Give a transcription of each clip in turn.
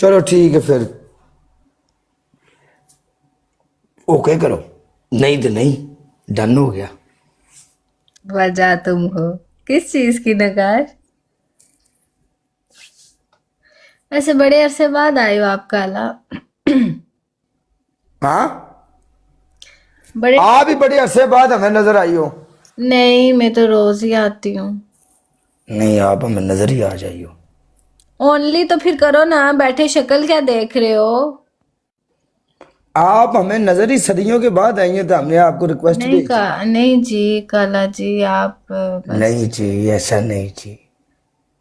चलो ठीक है फिर, ओके करो। नहीं तो नहीं, डन हो गया। वजह तुम हो। किस चीज की नकाश? ऐसे बड़े अरसे बाद आए हो आप काला। हाँ, बड़े। आप भी बड़े अरसे बाद हमें नजर आई हो। नहीं, मैं तो रोज ही आती हूँ। नहीं, आप हमें नजर ही आ जाइयो। ओनली तो फिर करो ना, बैठे शक्ल क्या देख रहे हो? आप हमें नजर ही सदियों के बाद आई हैं, तो हमने आपको रिक्वेस्ट नहीं का भेजी। नहीं जी, काला जी आप बस। नहीं जी, ऐसा नहीं जी।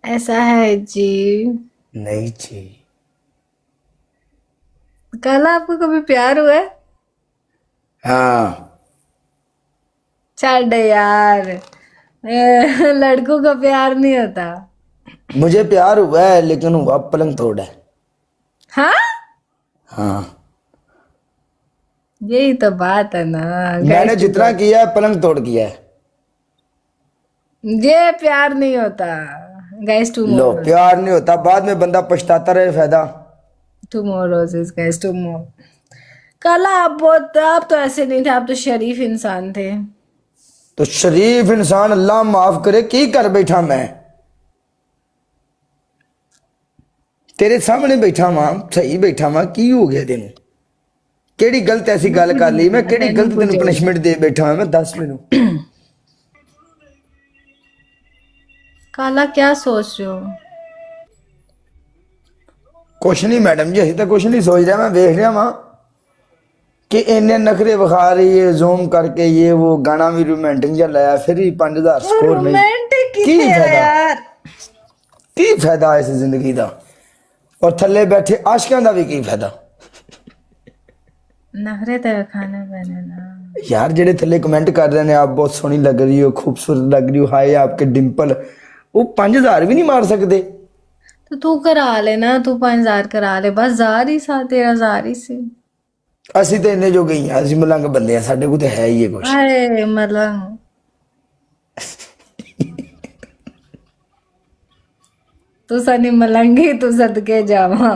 ऐसा है जी। नहीं जी। काला आपको कभी प्यार हुआ है? हाँ, छाड़ यार। लड़कों का प्यार नहीं होता। मुझे प्यार हुआ है, लेकिन हुआ पलंग तोड़ है। हाँ, हाँ, यही तो बात है ना। मैंने गाइस टू जितना गर्ल, किया है पलंग तोड़ किया है। ये प्यार नहीं होता। गाइस टू लो, मोर, प्यार नहीं होता, बाद में बंदा पछताता रहे, फायदा। Two more roses, guys two more. काला आप तो ऐसे नहीं थे, आप तो शरीफ इंसान थे। तो शरीफ इंसान अल्लाह माफ करे की कर बैठा मैं, तेरे सामने बैठा मां, सही बैठा मां, की हो गया तेन? केड़ी गलत ऐसी गल कर ली मैं, केड़ी तेनू गलत तेन कुछ हो पनिशमेंट दे बैठा मैं? दस मैनू। गया। काला क्या सोच रहे हो? कुछ नहीं मैडम जी, अभी तक कुछ नहीं सोच रहा, मैं देख रहा वहां कि इन्ने नखरे विखा रही है, जूम करके ये वो गाना भी रोमांटिक जहा लाया, फिर ही 5000 वो स्कोर नहीं। रोमांटिक की कितने है फायदा? यार। की फायदा इस जिंदगी का? और थले बैठे आशिकों का भी की फायदा? नखरे तेरे खाने पैने ना। यार जेडे थले कमेंट कर रहे हैं, आप बहुत सोहनी लग रही हो, खूबसूरत लग रही हो, हाय आपके डिंपल, वो 5000 भी नहीं मार सकते। तो तू करा लेना, तू 5,000 करा ले बस, जार ही सा तेरा, जार ही सी। ਅਸੀਂ ਤੇ ਇੰਨੇ ਜੋ ਗਈ ਆ, ਅਸੀਂ ਮਲੰਗ ਬੰਦੇ ਆ, ਸਾਡੇ ਕੋਲ ਤੇ ਹੈ ਹੀ ਇਹ ਕੁਛ। अरे मलंग, तू सनी मलंगी, तू सदके जावा।